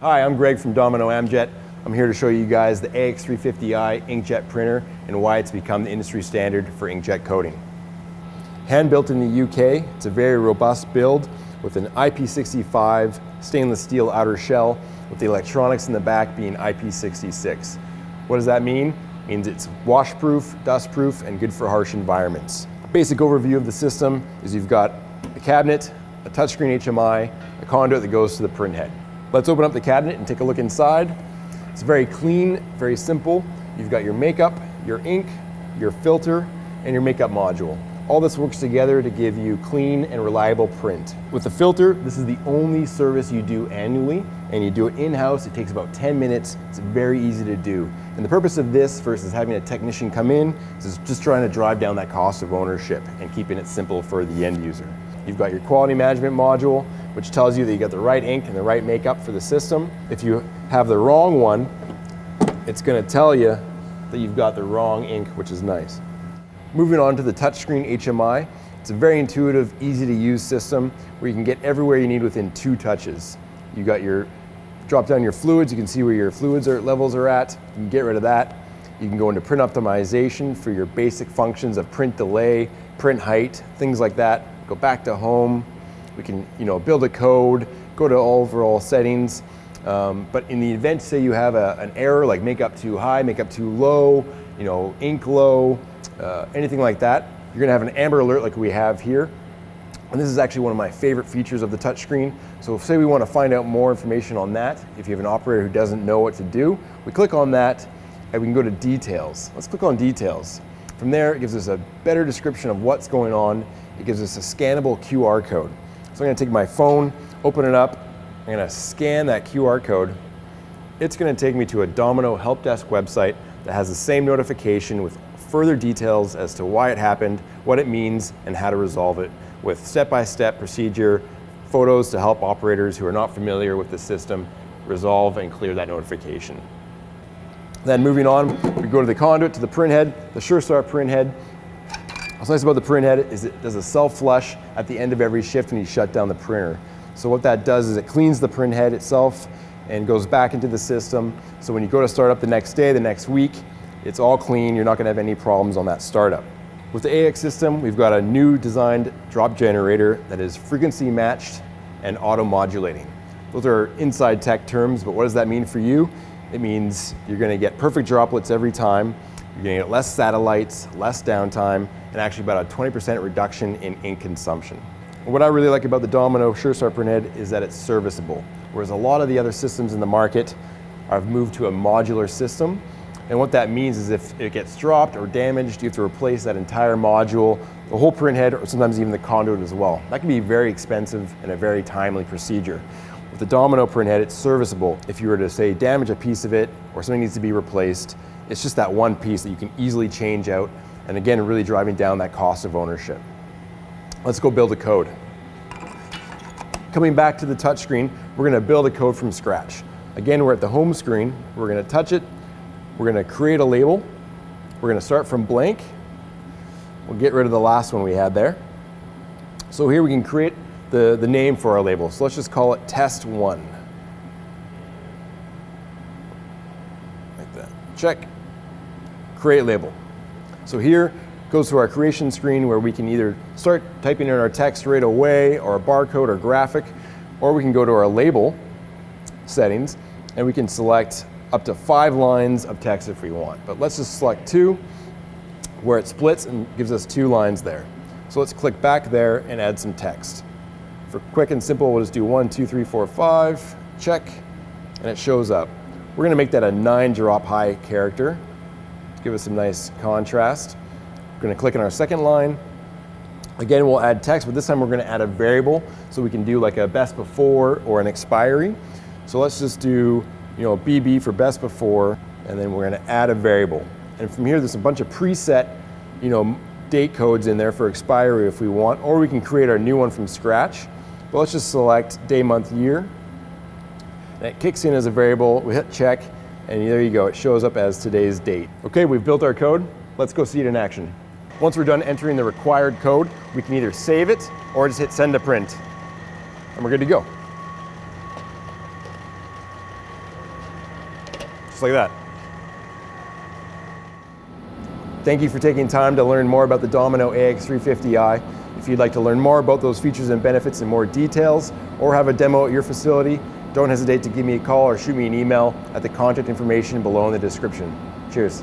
Hi, I'm Greg from Domino Inkjet. I'm here to show you guys the AX350i inkjet printer and why it's become the industry standard for inkjet coating. Hand built in the UK, it's a very robust build with an IP65 stainless steel outer shell with the electronics in the back being IP66. What does that mean? It means it's washproof, dustproof, and good for harsh environments. A basic overview of the system is you've got a cabinet, a touchscreen HMI, a conduit that goes to the printhead. Let's open up the cabinet and take a look inside. It's very clean, very simple. You've got your makeup, your ink, your filter, and your makeup module. All this works together to give you clean and reliable print. With the filter, this is the only service you do annually, and you do it in-house. It takes about 10 minutes. It's very easy to do. And the purpose of this versus having a technician come in is just trying to drive down that cost of ownership and keeping it simple for the end user. You've got your quality management module, which tells you that you got the right ink and the right makeup for the system. If you have the wrong one, it's going to tell you that you've got the wrong ink, which is nice. Moving on to the touchscreen HMI, it's a very intuitive, easy to use system where you can get everywhere you need within 2 touches. You got your drop down your fluids, you can see where your fluids levels are at. You can get rid of that. You can go into print optimization for your basic functions of print delay, print height, things like that. Go back to home. We can, build a code, go to overall settings. But in the event, say you have an error like makeup too high, makeup too low, ink low, anything like that, you're gonna have an amber alert like we have here. And this is actually one of my favorite features of the touchscreen. So say we want to find out more information on that, if you have an operator who doesn't know what to do, we click on that and we can go to details. Let's click on details. From there, it gives us a better description of what's going on. It gives us a scannable QR code. So I'm gonna take my phone, open it up, I'm gonna scan that QR code. It's gonna take me to a Domino help desk website that has the same notification with further details as to why it happened, what it means, and how to resolve it, with step-by-step procedure, photos to help operators who are not familiar with the system resolve and clear that notification. Then moving on, we go to the conduit, to the printhead, the SureStart printhead. What's nice about the printhead is it does a self-flush at the end of every shift when you shut down the printer. So what that does is it cleans the printhead itself and goes back into the system. So when you go to start up the next day, the next week, it's all clean. You're not going to have any problems on that startup. With the AX system, we've got a new designed drop generator that is frequency matched and auto modulating. Those are inside tech terms, but what does that mean for you? It means you're going to get perfect droplets every time. You're going to get less satellites, less downtime, and actually about a 20% reduction in ink consumption. What I really like about the Domino SureStart printhead is that it's serviceable, whereas a lot of the other systems in the market have moved to a modular system. And what that means is if it gets dropped or damaged, you have to replace that entire module, the whole printhead, or sometimes even the conduit as well. That can be very expensive and a very timely procedure. With the Domino printhead, it's serviceable. If you were to, say, damage a piece of it or something needs to be replaced, it's just that one piece that you can easily change out, and again, really driving down that cost of ownership. Let's go build a code. Coming back to the touchscreen, we're going to build a code from scratch. Again, we're at the home screen. We're going to touch it. We're going to create a label. We're going to start from blank. We'll get rid of the last one we had there. So here we can create the name for our label. So let's just call it Test 1. Like that. Check. Create label. So here goes to our creation screen where we can either start typing in our text right away or a barcode or graphic, or we can go to our label settings and we can select up to 5 lines of text if we want. But let's just select 2 where it splits and gives us 2 lines there. So let's click back there and add some text. For quick and simple, we'll just do 1, 2, 3, 4, 5, check, and it shows up. We're gonna make that a 9 drop high character to give us some nice contrast. We're going to click on our second line. Again, we'll add text, but this time we're going to add a variable so we can do like a best before or an expiry. So let's just do, BB for best before, and then we're going to add a variable. And from here, there's a bunch of preset, date codes in there for expiry if we want, or we can create our new one from scratch. But let's just select day, month, year. And it kicks in as a variable. We hit check, and there you go. It shows up as today's date. Okay, we've built our code. Let's go see it in action. Once we're done entering the required code, we can either save it or just hit send to print, and we're good to go. just like that. Thank you for taking time to learn more about the Domino AX350i. If you'd like to learn more about those features and benefits in more details, or have a demo at your facility, don't hesitate to give me a call or shoot me an email at the contact information below in the description. Cheers.